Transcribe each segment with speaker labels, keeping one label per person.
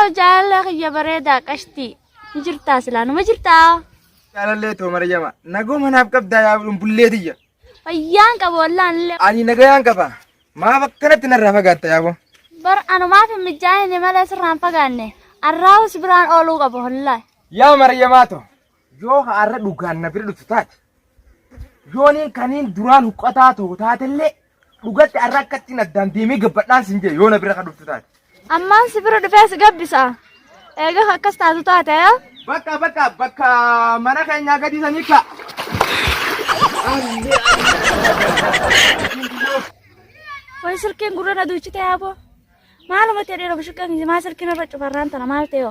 Speaker 1: جالك يا بريدة قشتي مجرتا سلانو مجرتا
Speaker 2: قال لي تو مريم نقوم هنا بقبدا يا بليديه
Speaker 1: أيان كبو والله
Speaker 2: اني نغيان كبا ما فكرت نرفقت يا ابو
Speaker 1: بر أنا ما في مجاني ما لا سران فقاني الراوس بران أولو كبو والله
Speaker 2: يا مريماتو جو أردو كان نبرد تتات جونين كانين دران قطاتو تاتلي لغت أركتنا الدنديمي قبطان سنجي يونا برد تتات
Speaker 1: أما سبرو دفاس قبسا إيجا كستاتو تاتا يا
Speaker 2: بكا mana kayaknya gadi sanika
Speaker 1: Wai sirkin guru na duci ta yabo malama ta dira bishikan ji ma sirkin na racu faranta na malta yo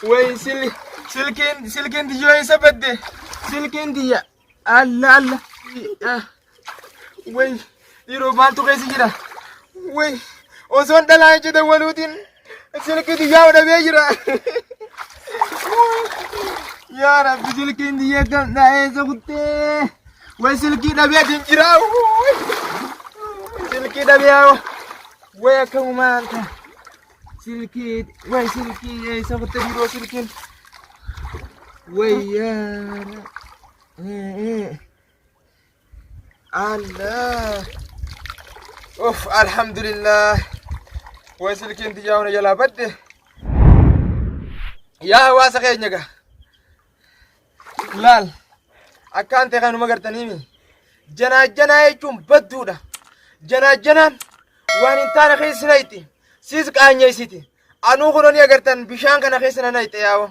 Speaker 2: Wai silkin di joy sabadde silkin di ya Allah Wai iro maltu kai sigira Wai oson dala je da walutin silkin di yawo da bejira Ya Rabbi silkin di ya kan da e zakutte Wai silkin da bejin jira silkin da biyawo Wai kan manta silkin wai silkin e zakutte biro silkin Wai ya Allah Of alhamdulillah Wai silkin di yawo na yala badde Ya wasa kayaknya ga Lal Akante kanu magartanimi Jana jechuun badduudha janaan waan hin taane keessa nayti siis qaanyeessiti anuu kunoo ni agartan bishaan kana keessa nayte yaawo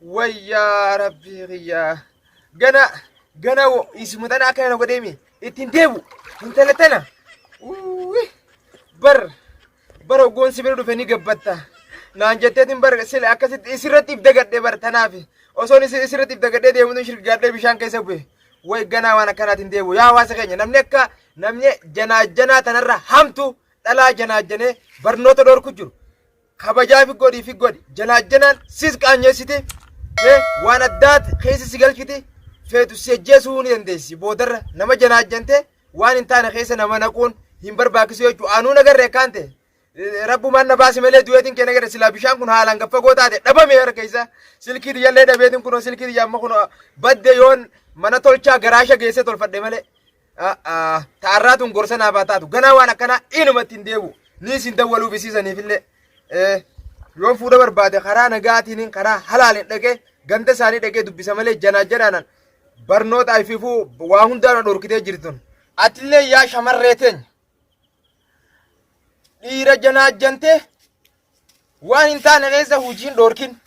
Speaker 2: wayyaa rabbii kiyyaa gana ismutan akka yana godheemi ittiin deebu intala tana bar hoggoon si bira dhufe ni gabbatta naan jetteetiin bar sila akkasitti isirratti ibda gadhee bar tanaafi osoon isirratti ibda gadhee deemuun shirgaadhee bishaan keessa bu'e way ganaa waan akkanaatiin deebu yaa hawaasa keenya namni janaa tanarra hamtu dhalaa janaajjanee barnoota dhoorku jiru kabajaa fi godhi janaan sis qaanyeessite waan addaati keessa si galchite feetu si ajjeesuu ni dandeessi boodarra nama janaajjante waan hin taane keessa nama naquun hin barbaachisu jechuudha anuu nagarree kaante rabbumaan na baasi malee du'eetiin kee nagarre silaa bishaan kun haalaan gaffa gootaate dhabame harka isa silkii diyyallee dhabeetiin kunoo silkii diyyaa amma kunoo badde yoon mana tolchaa garaasha geesse tolfadhe malee ta'arraatuun gorsa naaf haa taatu ganaa waan akkanaa inumatti hin deebu ni sin dawwaluu bisiisaniifillee yoon fuudha barbaade karaa nagaatiin karaa halaaliin dhaqee ganda isaanii dhaqee dubbisa malee janaan barnoota ififuu waa hundaadhaan dhorkitee jirtun atillee yaa shamarree teenya dhiira janaajjante waan hin taane keessa hujiin dhorkin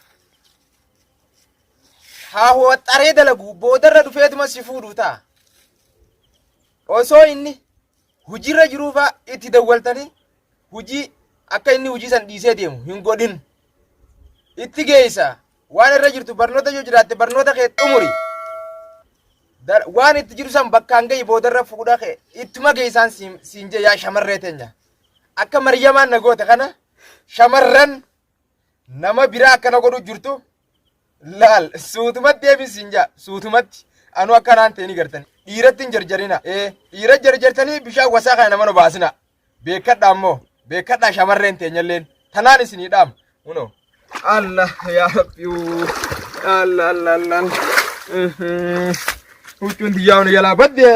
Speaker 2: haa waxaree dalagu boodarra dhufeetuma si fuudhu ta'a osoo inni hujiirra jiruufa itti dawwaltanii hujii akka inni hujii san dhiisee deemu hin godhin itti geessa waan irra jirtu barnoota yoo jiraatte barnoota kee xumuri waan itti jiru san bakkaan gahi boodarra fuudha kee ittuma geessaan siin jee yaa shamarree teenya akka maryamaan na goote kana shamarran nama biraa akkana godhu jirtu laal suutumatti deebiin siin jaa suutumatti anu akkanaan ta'e ni gartan dhiiratti hin jarjarina dhiira jarjartanii bishaan wasaa kana nama nu baasina beekadha ammoo beekadha shamarreen teenyalleen tanaan isinii dhaam uno Allah yaa rabbiu Allah huccun diyyaawni jalaa badde